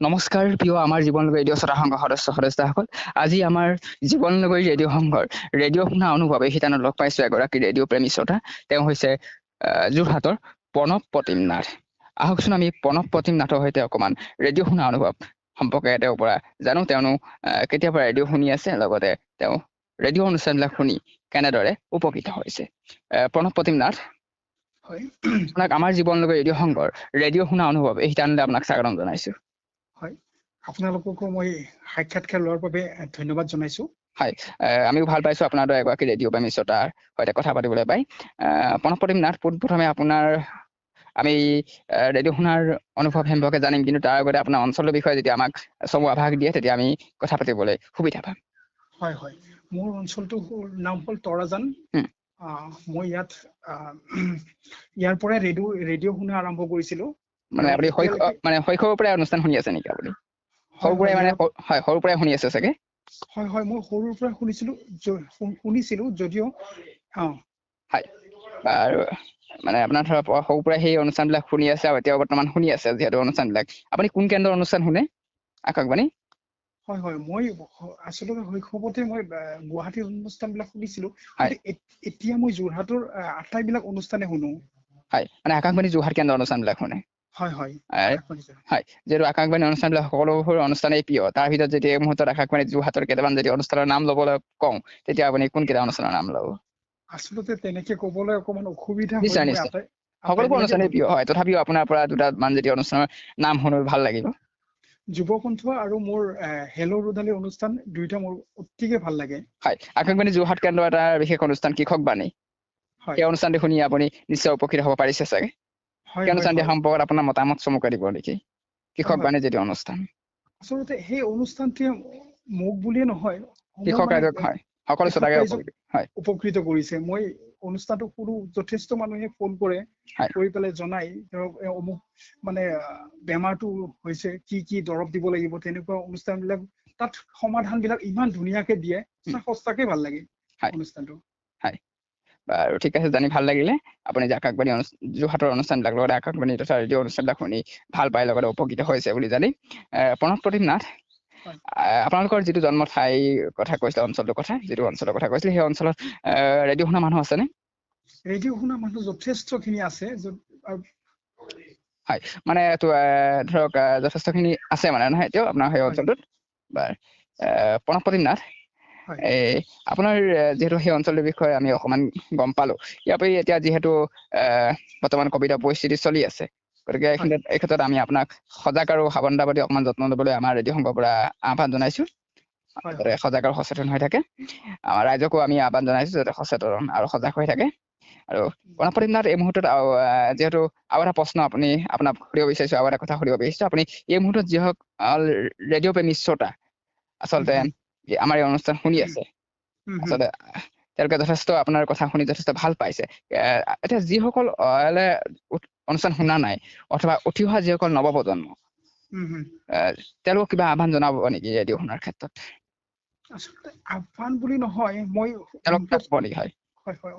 নমস্কাৰ প্ৰিয় আমাৰ জীৱনলগৰী ৰেডিঅ' শ্ৰোতা সংঘৰ সদস্যসকল। আজি আমাৰ জীৱনলগৰী ৰেডিঅ' সংঘৰ ৰেডিঅ' শুনা অনুভৱ এই শিতানত লগ পাইছো এগৰাকী ৰেডিঅ' প্ৰেমী শ্ৰোতা। তেওঁ হৈছে যোৰহাটৰ প্ৰণৱ প্ৰতিম নাথ। আহকচোন আমি প্ৰণৱ প্ৰতিম নাথৰ সৈতে অকণমান ৰেডিঅ' শুনা অনুভৱ সম্পৰ্কে তেওঁৰ পৰা জানো। তেওঁনো কেতিয়াৰ পৰা ৰেডিঅ' শুনি আছে, লগতে তেওঁ ৰেডিঅ' অনুষ্ঠানবিলাক শুনি কেনেদৰে উপকৃত হৈছে। প্ৰণৱ প্ৰতিম নাথ, হয় আপোনাক আমাৰ জীৱনলগৰী ৰেডিঅ' সংঘৰ ৰেডিঅ' শুনা অনুভৱ এই শিতানতে আপোনাক স্বাগতম জনাইছো। হয়, আপোনালোককো মই সাক্ষাৎকাৰ লোৱাৰ বাবে ধন্যবাদ জনাইছো। হয়, আমিও ভাল পাইছো আপোনাৰ দৰে এগৰাকী ৰেডিঅ' প্ৰেমী শ্ৰোতাৰ সৈতে কথা পাতিবলৈ পাই। প্ৰণৱ প্ৰতিম নাথ, পোনপ্ৰথমে আমি ৰেডিঅ' শুনাৰ অনুভৱ সম্পৰ্কে জানিম, কিন্তু তাৰ আগতে আপোনাৰ অঞ্চলৰ বিষয়ে যেতিয়া আমাক চমু আভাস দিয়ে তেতিয়া আমি কথা পাতিবলৈ সুবিধা পাম। হয় হয়, মোৰ অঞ্চলটোৰ নাম হ'ল তৰাজান। মই ইয়াৰ পৰাই ৰেডিঅ' শুনা আৰম্ভ কৰিছিলো। মানে আপুনি শৈশৱৰ পৰাই অনুষ্ঠান শুনি আছে নেকি আপুনি? হয় হয়, সৰুৰ পৰাই শুনি আছে চাগে? হয় হয়, মই সৰুৰ পৰা শুনিছিলো যদিও হয়, আৰু মানে আপোনাৰ ধৰক সৰুৰ পৰাই সেই অনুষ্ঠানবিলাক শুনি আছে আৰু এতিয়াও বৰ্তমান শুনি আছে যিহেতু অনুষ্ঠানবিলাক। আপুনি কোন কেন্দ্ৰৰ অনুষ্ঠান শুনে আকাশবাণী? হয় হয়, মই আচলতে শৈশৱতে মই গুৱাহাটীৰ অনুষ্ঠানবিলাক শুনিছিলো, হয়, কিন্তু এতিয়া মই যোৰহাটৰ আটাইবিলাক অনুষ্ঠানে শুনো। হয়, মানে আকাশবাণী যোৰহাট কেন্দ্ৰৰ অনুষ্ঠানবিলাক শুনে। হয় হয়, হয়, যিহেতু আকাশবাণী অনুষ্ঠানবিলাক সকলোবোৰ অনুষ্ঠানেই প্ৰিয়, তাৰ ভিতৰত যদি এই মুহূৰ্তত আকাশবাণী যোৰহাটৰ কেইটামান যদি অনুষ্ঠানৰ নাম ল'বলৈ কওঁ, তেতিয়া আপুনি কোনকেইটা অনুষ্ঠানৰ নাম ল'ব? আচলতে তেনেকে ক'বলৈ অকমান অসুবিধা হয়। নিশ্চয় মই নিশ্চয়, সকলোবোৰ আটাইবিলাকে অনুষ্ঠানেই ভাল প্ৰিয় পাওঁ। হয়, তথাপিও আপোনাৰ পৰা দুটামান যদি অনুষ্ঠানৰ নাম শুনো ভাল লাগিব। যুৱকণ্ঠ আৰু মোৰ হেল্ল' ৰ'দালি অনুষ্ঠান দুয়োটা মোৰ অতিকে ভাল লাগে। হয়, আকাশবাণী যোৰহাট কেন্দ্ৰৰ এটা বিশেষ অনুষ্ঠান কৃষক বাণী, হয় সেই অনুষ্ঠানটো শুনি আপুনি নিশ্চয় উপকৃত হ'ব পাৰিছে চাগে। হয় সেই হয় অনুষ্ঠানটিৰ হয় সম্পৰ্কত আপোনাৰ মতামত চমুকৈ দিব নেকি? হয় কৃষক হয়, বাণী যিটো অনুষ্ঠান, আচলতে সেই অনুষ্ঠানটোৱে মোক বুলিয়ে নহয়, কৃষক ৰাইজক হয় সকলো কৃষক শ্ৰোতাকে ৰাইজক হয় উপকৃত কৰিছে। মই অনুষ্ঠানটো শুনো, যথেষ্ট মানুহে ফোন কৰি হয় পেলাই জনাই, ধৰক অমুক মানে বেমাৰটো হৈছে, কি কি দৰৱ দিব লাগিব, তেনেকুৱা অনুষ্ঠানবিলাক তাত সমাধানবিলাক ইমান ধুনীয়াকে দিয়ে, সঁচাকে ভাল লাগে হয় অনুষ্ঠানটো। হয়, বাৰু ঠিক আছে, জানি ভাল লাগিলে আপুনি যে আকাশবাণী যোৰহাটৰ অনুষ্ঠানবিলাক লগতে আকাশবাণী তথা ৰেডিঅ' অনুষ্ঠানবিলাক শুনি ভাল পাই, লগতে উপকৃত হৈছে বুলি জানি। প্ৰণৱ প্ৰতিম নাথ, হয়, আপোনালোকৰ যিটো জন্ম ঠাইৰ কথা কৈছিলে, অঞ্চলটোৰ কথা যিটো অঞ্চলৰ কথা কৈছিলে, সেই অঞ্চলত ৰেডিঅ' শুনা মানুহ আছেনে? ৰেডিঅ' শুনা মানুহ যথেষ্টখিনি আছে। হয়, মানে ধৰক যথেষ্টখিনি আছে মানে নহয় এতিয়াও আপোনাৰ সেই হয় অঞ্চলটোত। বাৰু, প্ৰণৱ প্ৰতিম নাথ, হয় আপোনাৰ যিহেতু সেই অঞ্চলটোৰ বিষয়ে আমি অকণমান গম পালো, ইয়াৰ পৰা এতিয়া যিহেতু বৰ্তমান কভিডৰ পৰিস্থিতি চলি আছে, গতিকে হয় এই ক্ষেত্ৰত আমি আপোনাক সজাগ আৰু সাৱধানতাৰ প্ৰতি অকণমান যত্ন ল'বলৈ আমাৰ ৰেডিঅ' সংঘৰ পৰা আহ্বান জনাইছো, হয় যাতে হয় সজাগ আৰু সচেতন হৈ থাকে। আমাৰ ৰাইজকো আমি আহ্বান জনাইছো যাতে সচেতন আৰু সজাগ হৈ থাকে। আৰু প্ৰণৱ প্ৰতিম নাথ, এই মুহূৰ্তত যিহেতু আৰু এটা প্ৰশ্ন আপোনাক সুধিব বিচাৰিছো, আৰু এটা কথা সুধিব বিচাৰিছো, আপুনি এই মুহূৰ্তত যি হওক ৰেডিঅ' প্ৰেমী শ্ৰোতা আচলতে আমাৰ এই অনুষ্ঠান শুনি আছে, আচলতে তেওঁলোকে যথেষ্ট আপোনাৰ কথা শুনি যথেষ্ট ভাল পাইছে। এতিয়া যিসকল অনুষ্ঠান শুনা নাই, অথবা উঠি অহা যিসকল নৱপ্ৰজন্ম, তেওঁলোকক কিবা আহ্বান জনাব নেকি ৰেডিঅ' শুনাৰ ক্ষেত্ৰত? আচলতে আহ্বান বুলি নহয়, মই তেওঁলোক তাত পাব নেকি?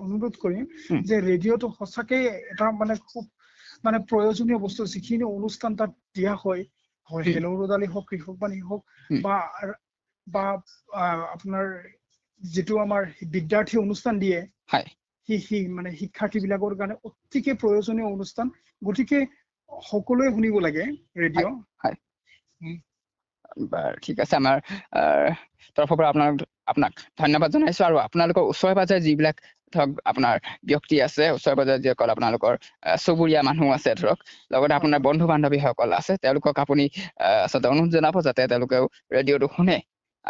অনুৰোধ কৰিম যে ৰেডিঅ'টো সঁচাকে এটা মানে খুব মানে প্ৰয়োজনীয় বস্তু। যিখিনি অনুষ্ঠান তাত দিয়া হয়, হেল্ল' ৰ'দালি হওক, কৃষক বাণী হওক, বা আপোনাৰ যিটো আমাৰ বিদ্যাৰ্থী অনুষ্ঠান দিয়ে, হয়, মানে শিক্ষাৰ্থী বিলাকৰ কাৰণে অতিকে প্ৰয়োজনীয় অনুষ্ঠান। গতিকে সকলোৱে শুনিব লাগে হয়, ৰেডিঅ'। হয়, বাৰু ঠিক আছে, আমাৰ তৰফৰ পৰা আপোনাক ধন্যবাদ জনাইছো। আৰু আপোনালোকৰ ওচৰে পাজৰে যিবিলাক ধৰক আপোনাৰ ব্যক্তি আছে, ওচৰে পাজৰে যিসকল আপোনালোকৰ চুবুৰীয়া মানুহ আছে ধৰক, লগতে হয় আপোনাৰ বন্ধু বান্ধৱীসকল আছে, তেওঁলোকক আপুনি আচলতে অনুৰোধ জনাব যাতে তেওঁলোকেও ৰেডিঅ'টো শুনে।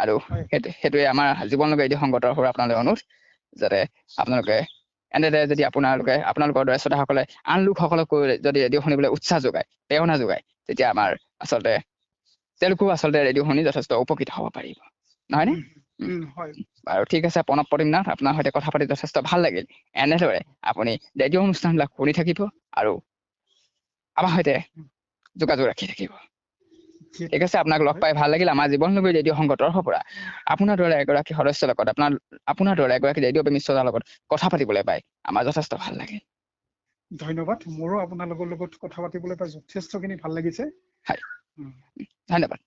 আৰু হয় সেইটোৱে আমাৰ জীৱনলগী ৰেডিঅ' সংঘৰ তৰফৰ পৰা আপোনালোকে অনুৰোধ, যাতে আপোনালোকে এনেদৰে যদি আপোনালোকৰ দৰে শ্ৰোতাসকলে আন লোকসকলকো যদি ৰেডিঅ' শুনিবলৈ উৎসাহ যোগায়, প্ৰেৰণা যোগায়, তেতিয়া আমাৰ আচলতে তেওঁলোকেও আচলতে ৰেডিঅ' শুনি যথেষ্ট উপকৃত হ'ব পাৰিব, নহয়নে? হয় বাৰু ঠিক আছে, প্ৰণৱ প্ৰতিম নাথ, আপোনাৰ সৈতে কথা পাতি যথেষ্ট ভাল লাগিল। এনেদৰে আপুনি ৰেডিঅ' অনুষ্ঠানবিলাক শুনি থাকিব আৰু আমাৰ সৈতে যোগাযোগ ৰাখি থাকিব। ঠিক আছে, আপোনাক লগ পাই ভাল লাগিল। আমাৰ জীৱনলগী ৰেডিঅ' সংঘৰ তৰফৰ পৰা আপোনাৰ দৰে এগৰাকী সদস্যৰ লগত, আপোনাৰ দৰে এগৰাকী ৰেডিঅ' প্ৰেমী শ্ৰোতাৰ লগত কথা পাতিবলৈ পাই আমাৰ যথেষ্ট ভাল লাগিল। ধন্যবাদ, মোৰো আপোনালোকৰ লগত কথা পাতিবলৈ পাই যথেষ্টখিনি ভাল লাগিছে। হয়। উম। ধন্যবাদ।